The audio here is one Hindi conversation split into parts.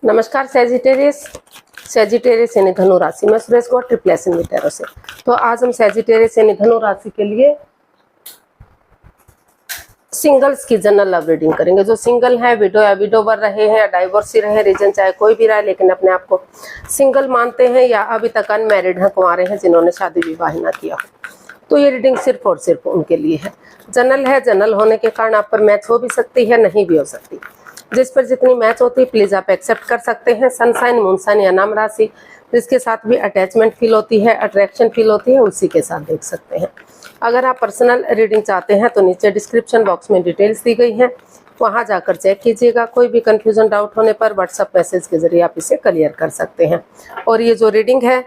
नमस्कार सेजिटेरियस यानी धनु राशि में सुरेश गौड़ ट्रिप्लेस इन टैरो से। तो आज हम सेजिटेरियस यानी धनु राशि के लिए सिंगल्स की जनरल लव रीडिंग करेंगे। जो सिंगल है, विडो या विडोवर रहे हैं या डाइवोर्सी रहे, रीजन चाहे कोई भी रहा, लेकिन अपने आप को सिंगल मानते हैं या अभी तक अनमैरिड हैं, कुंवारे हैं, जिन्होंने शादी विवाह ना किया हो, तो ये रीडिंग सिर्फ और सिर्फ उनके लिए है। जनरल है, जनरल होने के कारण आप पर मैच हो भी सकती है, नहीं भी हो सकती। जिस पर जितनी मैच होती है प्लीज आप एक्सेप्ट कर सकते हैं। सनसाइन, मूनसाइन या नाम राशि जिसके साथ भी अटैचमेंट फील होती है, अट्रैक्शन फील होती है, उसी के साथ देख सकते हैं। अगर आप पर्सनल रीडिंग चाहते हैं तो नीचे डिस्क्रिप्शन बॉक्स में डिटेल्स दी गई हैं, वहां जाकर चेक कीजिएगा। कोई भी कंफ्यूजन, डाउट होने पर व्हाट्सएप मैसेज के जरिए आप इसे क्लियर कर सकते हैं। और ये जो रीडिंग है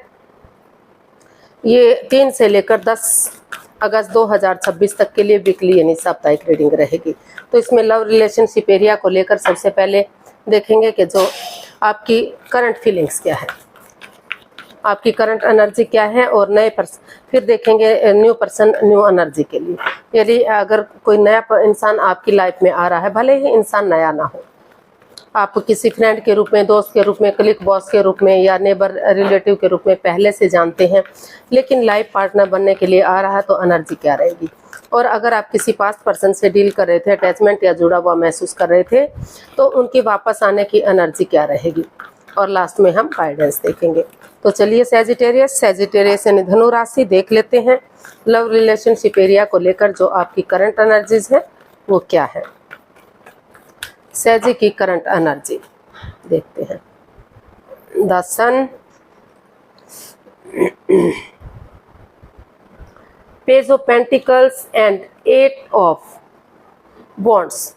ये 3 से लेकर 10 अगस्त 2026 तक के लिए वीकली यानी साप्ताहिक रीडिंग रहेगी। तो इसमें लव रिलेशनशिप एरिया को लेकर सबसे पहले देखेंगे कि जो आपकी करंट फीलिंग्स क्या है, आपकी करंट एनर्जी क्या है, और नए पर्सन, फिर देखेंगे न्यू पर्सन न्यू एनर्जी के लिए। यदि अगर कोई नया इंसान आपकी लाइफ में आ रहा है, भले ही इंसान नया ना हो, आप किसी फ्रेंड के रूप में, दोस्त के रूप में, क्लिक बॉस के रूप में या नेबर रिलेटिव के रूप में पहले से जानते हैं, लेकिन लाइफ पार्टनर बनने के लिए आ रहा है, तो एनर्जी क्या रहेगी। और अगर आप किसी पास्ट पर्सन से डील कर रहे थे, अटैचमेंट या जुड़ा हुआ महसूस कर रहे थे, तो उनकी वापस आने की एनर्जी क्या रहेगी। और लास्ट में हम गाइडेंस देखेंगे। तो चलिए सेजिटेरियस यानी धनु राशि देख लेते हैं। लव रिलेशनशिप एरिया को लेकर जो आपकी करंट एनर्जीज है वो क्या है। सेजी की करंट एनर्जी देखते हैं। The sun, page of pentacles and 8 of wands.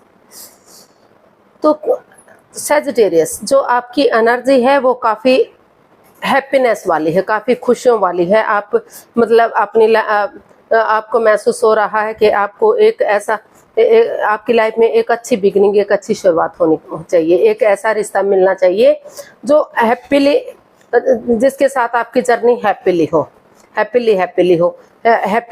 तो सेजिटेरियस जो आपकी एनर्जी है वो काफ़ी हैप्पीनेस वाली है, काफ़ी खुशियों वाली है। आप मतलब अपनी आपको महसूस हो रहा है कि आपको एक ऐसा आपकी लाइफ में एक अच्छी बिगनिंग, एक अच्छी शुरुआत होनी चाहिए, एक ऐसा रिश्ता मिलना चाहिए जो हैप्पीली, जिसके साथ आपकी जर्नी हैप्पीली हो, हैप्पी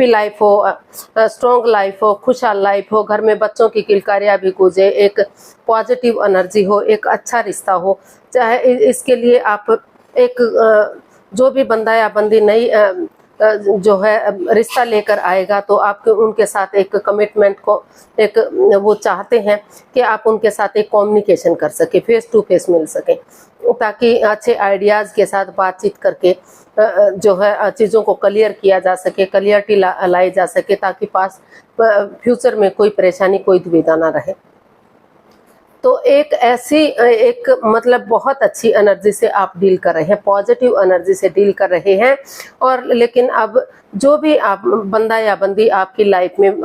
लाइफ हो, स्ट्रॉन्ग लाइफ हो, खुशहाल लाइफ हो, घर में बच्चों की किलकारियाँ भी गूंजे, एक पॉजिटिव एनर्जी हो, एक अच्छा रिश्ता हो। चाहे इसके लिए आप एक जो भी बंदा या बंदी नई जो है रिश्ता लेकर आएगा, तो आपके उनके साथ एक कमिटमेंट को एक वो चाहते हैं कि आप उनके साथ एक कम्युनिकेशन कर सके, फेस टू फेस मिल सके, ताकि अच्छे आइडियाज़ के साथ बातचीत करके जो है चीज़ों को क्लियर किया जा सके, क्लियरिटी लाई जा सके, ताकि पास फ्यूचर में कोई परेशानी, कोई दुविधा ना रहे। तो एक ऐसी एक मतलब बहुत अच्छी एनर्जी से आप डील कर रहे हैं, पॉजिटिव एनर्जी से डील कर रहे हैं। और लेकिन अब जो भी आप बंदा या बंदी आपकी लाइफ में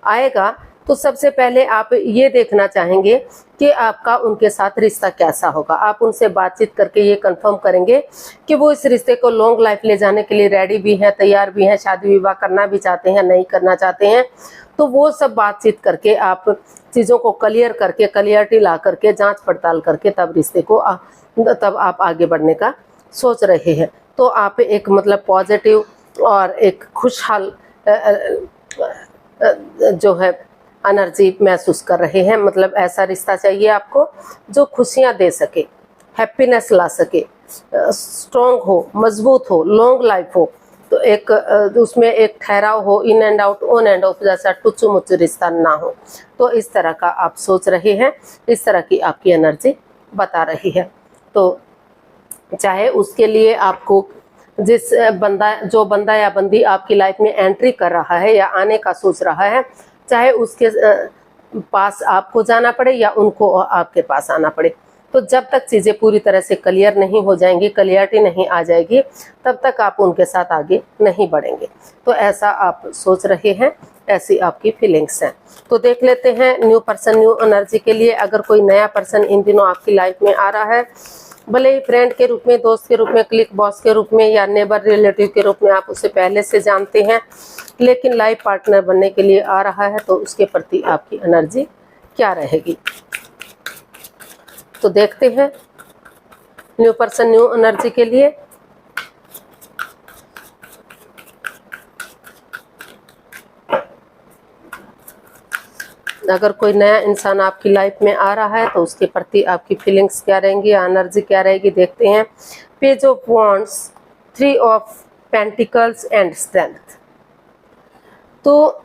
आएगा, तो सबसे पहले आप ये देखना चाहेंगे कि आपका उनके साथ रिश्ता कैसा होगा। आप उनसे बातचीत करके ये कंफर्म करेंगे कि वो इस रिश्ते को लॉन्ग लाइफ ले जाने के लिए रेडी भी हैं, तैयार भी हैं, शादी विवाह करना भी चाहते हैं, नहीं करना चाहते हैं। तो वो सब बातचीत करके आप चीज़ों को क्लियर करके, क्लियरिटी ला करके, जांच पड़ताल करके तब रिश्ते को तब आप आगे बढ़ने का सोच रहे हैं। तो आप एक मतलब पॉजिटिव और एक खुशहाल जो है एनर्जी महसूस कर रहे हैं। मतलब ऐसा रिश्ता चाहिए आपको जो खुशियां दे सके, हैप्पीनेस ला सके, स्ट्रॉन्ग हो, मजबूत हो, लॉन्ग लाइफ हो। तो एक उसमें एक ठहराव हो, in and out, on end of जैसा टुच्चू मुच्चू रिश्ता ना हो। तो इस तरह का आप सोच रहे हैं, इस तरह की आपकी एनर्जी बता रही है। तो चाहे उसके लिए आपको जो बंदा या बंदी आपकी लाइफ में एंट्री कर रहा है या आने का सोच रहा है, चाहे उसके पास आपको जाना पड़े या उनको आपके पास आना पड़े, तो जब तक चीज़ें पूरी तरह से क्लियर नहीं हो जाएंगी, क्लियरिटी नहीं आ जाएगी, तब तक आप उनके साथ आगे नहीं बढ़ेंगे। तो ऐसा आप सोच रहे हैं, ऐसी आपकी फीलिंग्स हैं। तो देख लेते हैं न्यू पर्सन न्यू एनर्जी के लिए। अगर कोई नया पर्सन इन दिनों आपकी लाइफ में आ रहा है, भले ही फ्रेंड के रूप में, दोस्त के रूप में, क्लिक बॉस के रूप में या नेबर रिलेटिव के रूप में आप उसे पहले से जानते हैं, लेकिन लाइफ पार्टनर बनने के लिए आ रहा है, तो उसके प्रति आपकी एनर्जी क्या रहेगी। तो देखते हैं न्यू पर्सन न्यू एनर्जी के लिए। अगर कोई नया इंसान आपकी लाइफ में आ रहा है तो उसके प्रति आपकी फीलिंग्स क्या रहेंगी, एनर्जी क्या रहेगी, देखते हैं। Page of wands, 3 of pentacles and strength. तो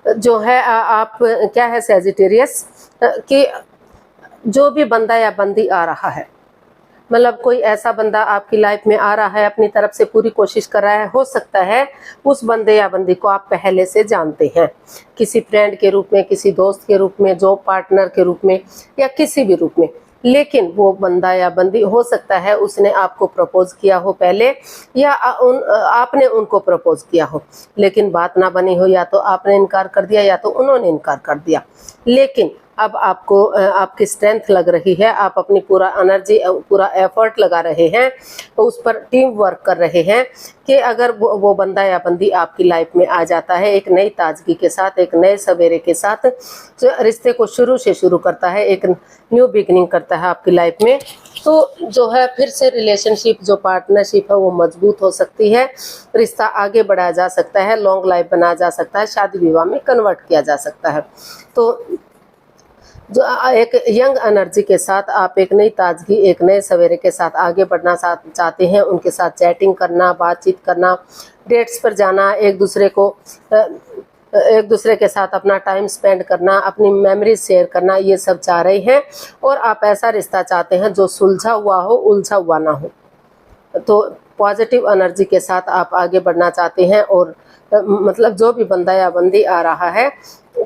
जो है आप क्या है सैजिटेरियस, कि जो भी बंदा या बंदी आ रहा है, मतलब कोई ऐसा बंदा आपकी लाइफ में आ रहा है, अपनी तरफ से पूरी कोशिश कर रहा है, हो सकता है उस बंदे या बंदी को आप पहले से जानते हैं, किसी फ्रेंड के रूप में, किसी दोस्त के रूप में, जॉब पार्टनर के रूप में, या किसी भी रूप में। लेकिन वो बंदा या बंदी हो सकता है उसने आपको प्रपोज किया हो पहले, या आपने उनको प्रपोज किया हो, लेकिन बात ना बनी हो, या तो आपने इनकार कर दिया या तो उन्होंने इनकार कर दिया। लेकिन अब आपको आपकी स्ट्रेंथ लग रही है, आप अपनी पूरा एनर्जी, पूरा एफर्ट लगा रहे हैं, तो उस पर टीम वर्क कर रहे हैं कि अगर वो बंदा या बंदी आपकी लाइफ में आ जाता है एक नई ताजगी के साथ, एक नए सवेरे के साथ, जो रिश्ते को शुरू से शुरू करता है, एक न्यू बिगनिंग करता है आपकी लाइफ में, तो जो है फिर से रिलेशनशिप, जो पार्टनरशिप है वो मजबूत हो सकती है, रिश्ता आगे बढ़ाया जा सकता है, लॉन्ग लाइफ बनाया जा सकता है, शादी विवाह में कन्वर्ट किया जा सकता है। तो जो एक यंग एनर्जी के साथ आप एक नई ताजगी, एक नए सवेरे के साथ आगे बढ़ना चाहते हैं, उनके साथ चैटिंग करना, बातचीत करना, डेट्स पर जाना, एक दूसरे के साथ अपना टाइम स्पेंड करना, अपनी मेमोरी शेयर करना, ये सब चाह रहे हैं। और आप ऐसा रिश्ता चाहते हैं जो सुलझा हुआ हो, उलझा हुआ ना हो। तो पॉजिटिव एनर्जी के साथ आप आगे बढ़ना चाहते हैं, और मतलब जो भी बंदा या बंदी आ रहा है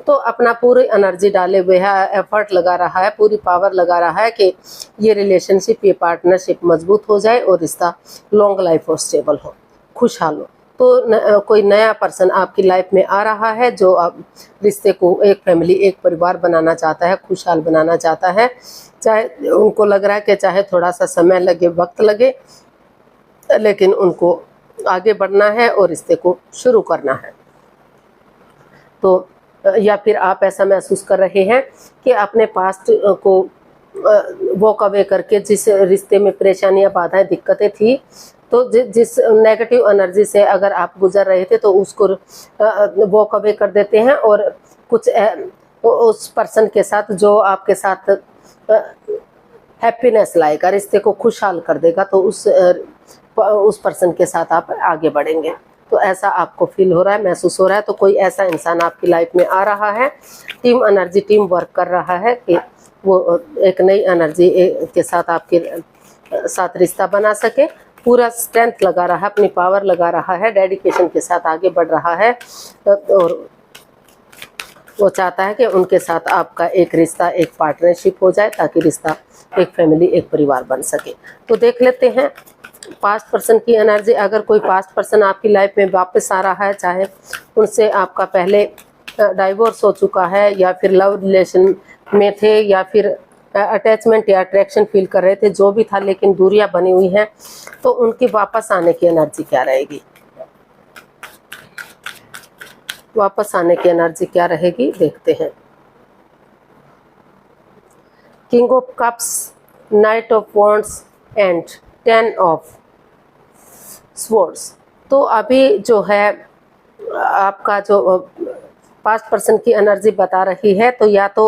तो अपना पूरी एनर्जी डाले हुए है, एफर्ट लगा रहा है, पूरी पावर लगा रहा है कि ये रिलेशनशिप, ये पार्टनरशिप मजबूत हो जाए और रिश्ता लॉन्ग लाइफ और स्टेबल हो, खुशहाल हो। तो कोई नया पर्सन आपकी लाइफ में आ रहा है जो आप रिश्ते को एक फैमिली, एक परिवार बनाना चाहता है, खुशहाल बनाना चाहता है। चाहे उनको लग रहा है कि चाहे थोड़ा सा समय लगे, वक्त लगे, लेकिन उनको आगे बढ़ना है और रिश्ते को शुरू करना है। तो या फिर आप ऐसा महसूस कर रहे हैं कि अपने पास्ट को वॉक अवे करके, जिस रिश्ते में परेशानियां, बाधाएं, दिक्कतें थी, तो जिस नेगेटिव एनर्जी से अगर आप गुजर रहे थे, तो उसको वॉक अवे कर देते हैं और कुछ उस पर्सन के साथ जो आपके साथ हैप्पीनेस लाएगा, रिश्ते को खुशहाल कर देगा, तो उस पर्सन के साथ आप आगे बढ़ेंगे। तो ऐसा आपको फील हो रहा है, महसूस हो रहा है। तो कोई ऐसा इंसान आपकी लाइफ में आ रहा है, टीम एनर्जी, टीम वर्क कर रहा है कि वो एक नई एनर्जी के साथ आपके साथ रिश्ता बना सके, पूरा स्ट्रेंथ लगा रहा है, अपनी पावर लगा रहा है, डेडिकेशन के साथ आगे बढ़ रहा है, और वो चाहता है कि उनके साथ आपका एक रिश्ता, एक पार्टनरशिप हो जाए, ताकि रिश्ता एक फैमिली, एक परिवार बन सके। तो देख लेते हैं पास्ट पर्सन की एनर्जी। अगर कोई पास्ट पर्सन आपकी लाइफ में वापस आ रहा है, चाहे उनसे आपका पहले डाइवोर्स हो चुका है, या फिर लव रिलेशन में थे, या फिर अटैचमेंट या अट्रैक्शन फील कर रहे थे, जो भी था, लेकिन दूरियां बनी हुई हैं, तो उनकी वापस आने की एनर्जी क्या रहेगी, वापस आने की एनर्जी क्या रहेगी, देखते हैं। King of cups, night of wands and 10 of swords. तो अभी जो है आपका जो पास्ट पर्सन की एनर्जी बता रही है, तो या तो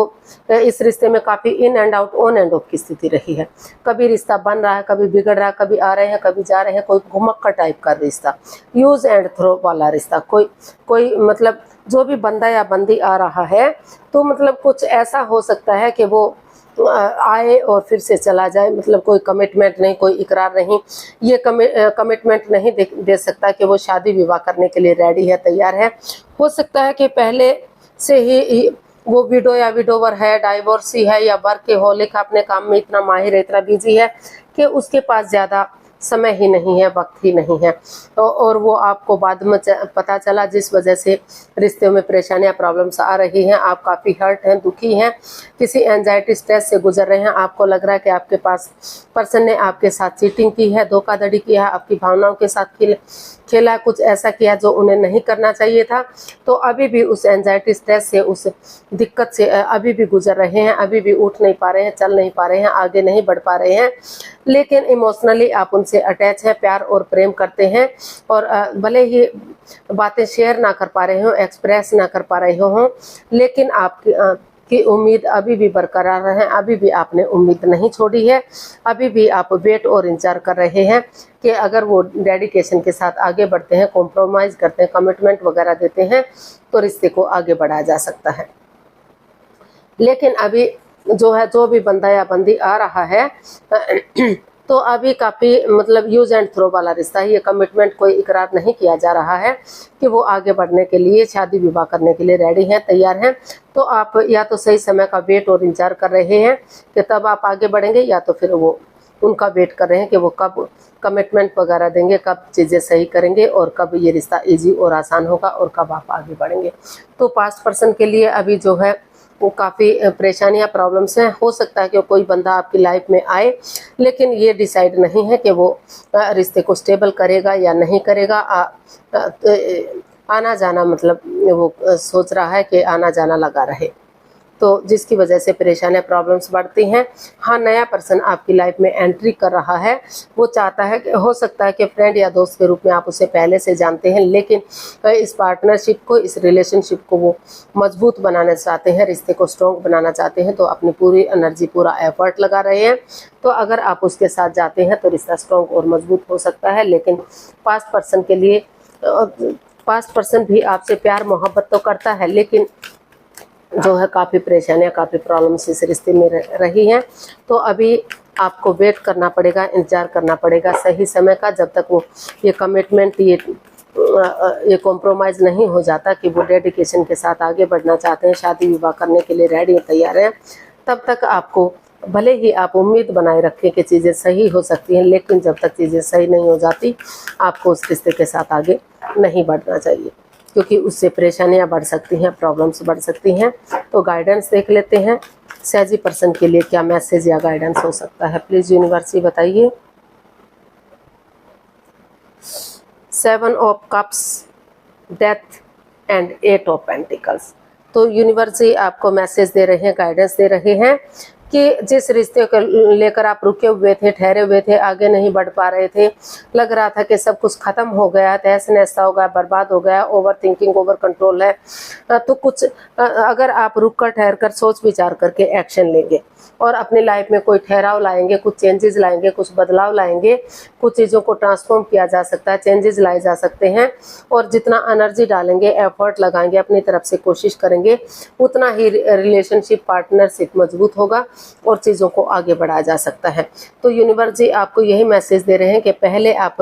इस रिश्ते में काफ़ी in and out, on end of की स्थिति रही है। कभी रिश्ता बन रहा है, कभी बिगड़ रहा है, कभी आ रहे हैं, कभी जा रहे हैं, कोई घुमक्कड़ टाइप का रिश्ता, यूज एंड थ्रो वाला रिश्ता। कोई मतलब जो भी बंदा या बंदी आ रहा है, तो मतलब कुछ ऐसा हो सकता है कि वो आए और फिर से चला जाए, मतलब कोई कमिटमेंट नहीं, कोई इकरार नहीं, ये कमिटमेंट नहीं दे सकता कि वो शादी विवाह करने के लिए रेडी है, तैयार है। हो सकता है कि पहले से ही वो विडो या विडोवर है, डाइवोर्सी है, या वर्कहॉलिक, अपने काम में इतना माहिर है, इतना बिजी है कि उसके पास ज़्यादा समय ही नहीं है, वक्त ही नहीं है, और वो आपको बाद में पता चला, जिस वजह से रिश्ते में परेशानियां, प्रॉब्लम्स आ रही हैं। आप काफ़ी हर्ट हैं, दुखी हैं, किसी एंजाइटी, स्ट्रेस से गुजर रहे हैं। आपको लग रहा है कि आपके पास पर्सन ने आपके साथ चीटिंग की है, धोखाधड़ी किया है, आपकी भावनाओं के साथ खेला, कुछ ऐसा किया जो उन्हें नहीं करना चाहिए था, तो अभी भी उस एंजाइटी स्ट्रेस से, उस दिक्कत से अभी भी गुजर रहे हैं, अभी भी उठ नहीं पा रहे हैं, चल नहीं पा रहे हैं, आगे नहीं बढ़ पा रहे हैं। लेकिन इमोशनली आप उनसे अटैच हैं, प्यार और प्रेम करते हैं, और भले ही बातें शेयर ना कर पा रहे हो, एक्सप्रेस ना कर पा रहे हो, लेकिन आपकी की उम्मीद अभी भी बरकरार है, अभी भी आपने उम्मीद नहीं छोड़ी है, अभी भी आप वेट और इंतजार कर रहे हैं कि अगर वो डेडिकेशन के साथ आगे बढ़ते हैं, कॉम्प्रोमाइज़ करते हैं, कमिटमेंट वगैरह देते हैं, तो रिश्ते को आगे बढ़ाया जा सकता है। लेकिन अभी जो है, जो भी बंदा या बंदी आ रहा है तो अभी काफ़ी मतलब यूज एंड थ्रो वाला रिश्ता है, ये कमिटमेंट कोई इकरार नहीं किया जा रहा है कि वो आगे बढ़ने के लिए, शादी विवाह करने के लिए रेडी हैं, तैयार हैं। तो आप या तो सही समय का वेट और इंतजार कर रहे हैं कि तब आप आगे बढ़ेंगे, या तो फिर वो उनका वेट कर रहे हैं कि वो कब कमिटमेंट वगैरह देंगे, कब चीज़ें सही करेंगे, और कब ये रिश्ता ईजी और आसान होगा, और कब आप आगे बढ़ेंगे। तो पास्ट पर्सन के लिए अभी जो है वो काफ़ी परेशानियां, प्रॉब्लम्स हैं। हो सकता है कि कोई बंदा आपकी लाइफ में आए, लेकिन ये डिसाइड नहीं है कि वो रिश्ते को स्टेबल करेगा या नहीं करेगा। आना जाना मतलब वो सोच रहा है कि आना जाना लगा रहे, तो जिसकी वजह से परेशानियां, प्रॉब्लम्स बढ़ती हैं। हाँ, नया पर्सन आपकी लाइफ में एंट्री कर रहा है, वो चाहता है कि, हो सकता है कि फ्रेंड या दोस्त के रूप में आप उसे पहले से जानते हैं, लेकिन इस पार्टनरशिप को, इस रिलेशनशिप को वो मजबूत बनाना चाहते हैं, रिश्ते को स्ट्रॉन्ग बनाना चाहते हैं, तो अपनी पूरी एनर्जी, पूरा एफर्ट लगा रहे हैं। तो अगर आप उसके साथ जाते हैं तो रिश्ता स्ट्रॉन्ग और मजबूत हो सकता है। लेकिन पास्ट पर्सन के लिए, पास्ट पर्सन भी आपसे प्यार मोहब्बत तो करता है, लेकिन जो है काफ़ी परेशानियां, काफ़ी प्रॉब्लम्स इस रिश्ते में रही हैं। तो अभी आपको वेट करना पड़ेगा, इंतजार करना पड़ेगा सही समय का, जब तक वो ये कमिटमेंट, ये कॉम्प्रोमाइज़ नहीं हो जाता कि वो डेडिकेशन के साथ आगे बढ़ना चाहते हैं, शादी विवाह करने के लिए रेडी तैयार हैं। तब तक आपको, भले ही आप उम्मीद बनाए रखें कि चीज़ें सही हो सकती हैं, लेकिन जब तक चीज़ें सही नहीं हो जाती, आपको उस रिश्ते के साथ आगे नहीं बढ़ना चाहिए, क्योंकि उससे परेशानियां बढ़ सकती हैं, प्रॉब्लम्स बढ़ सकती हैं। तो गाइडेंस देख लेते हैं, सहजी पर्सन के लिए क्या मैसेज या गाइडेंस हो सकता है, प्लीज़ यूनिवर्स बताइए। 7 of cups, death and 8 of pentacles. तो यूनिवर्स आपको मैसेज दे रहे हैं, गाइडेंस दे रहे हैं कि जिस रिश्ते को लेकर आप रुके हुए थे, ठहरे हुए थे, आगे नहीं बढ़ पा रहे थे, लग रहा था कि सब कुछ खत्म हो गया, तहस नहस हो गया, बर्बाद हो गया, ओवर थिंकिंग, ओवर कंट्रोल है, तो कुछ अगर आप रुक कर, ठहर कर, सोच विचार करके एक्शन लेंगे और अपनी लाइफ में कोई ठहराव लाएंगे, कुछ चेंजेस लाएंगे, कुछ बदलाव लाएंगे, कुछ चीज़ों को ट्रांसफॉर्म किया जा सकता है, चेंजेस लाए जा सकते हैं, और जितना एनर्जी डालेंगे, एफर्ट लगाएंगे, अपनी तरफ से कोशिश करेंगे, उतना ही रिलेशनशिप, पार्टनरशिप मजबूत होगा और चीज़ों को आगे बढ़ाया जा सकता है। तो यूनिवर्स जी आपको यही मैसेज दे रहे हैं कि पहले आप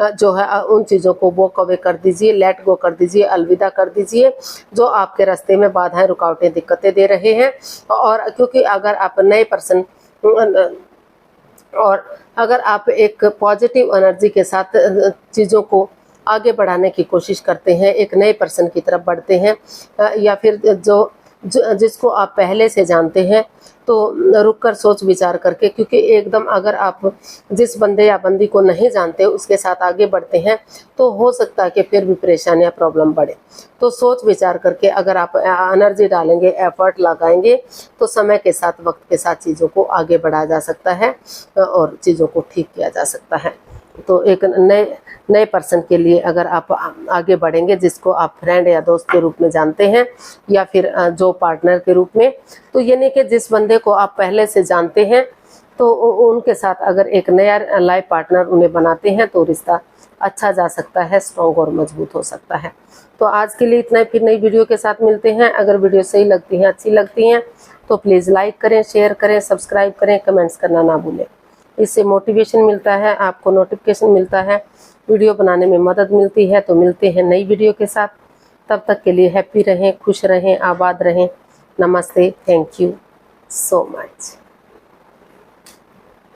जो है उन चीज़ों को वॉक अवे कर दीजिए, लेट गो कर दीजिए, अलविदा कर दीजिए, जो आपके रास्ते में बाधाएं, रुकावटें, दिक्कतें दे रहे हैं। और क्योंकि अगर आप नए पर्सन, और अगर आप एक पॉजिटिव एनर्जी के साथ चीज़ों को आगे बढ़ाने की कोशिश करते हैं, एक नए पर्सन की तरफ बढ़ते हैं, या फिर जिसको आप पहले से जानते हैं, तो रुककर सोच विचार करके, क्योंकि एकदम अगर आप जिस बंदे या बंदी को नहीं जानते उसके साथ आगे बढ़ते हैं, तो हो सकता है कि फिर भी परेशानियां, प्रॉब्लम बढ़े। तो सोच विचार करके अगर आप एनर्जी डालेंगे, एफर्ट लगाएंगे, तो समय के साथ, वक्त के साथ चीज़ों को आगे बढ़ाया जा सकता है और चीज़ों को ठीक किया जा सकता है। तो एक नए पर्सन के लिए अगर आप आगे बढ़ेंगे, जिसको आप फ्रेंड या दोस्त के रूप में जानते हैं, या फिर जो पार्टनर के रूप में, तो ये नहीं कि जिस बंदे को आप पहले से जानते हैं, तो उनके साथ अगर एक नया लाइफ पार्टनर उन्हें बनाते हैं, तो रिश्ता अच्छा जा सकता है, स्ट्रॉन्ग और मजबूत हो सकता है। तो आज के लिए इतना ही, फिर नई वीडियो के साथ मिलते हैं। अगर वीडियो सही लगती हैं, अच्छी लगती हैं, तो प्लीज़ लाइक करें, शेयर करें, सब्सक्राइब करें, कमेंट्स करना ना भूलें। इससे मोटिवेशन मिलता है, आपको नोटिफिकेशन मिलता है, वीडियो बनाने में मदद मिलती है। तो मिलते हैं नई वीडियो के साथ, तब तक के लिए हैप्पी रहें, खुश रहें, आबाद रहें। नमस्ते, थैंक यू सो मच।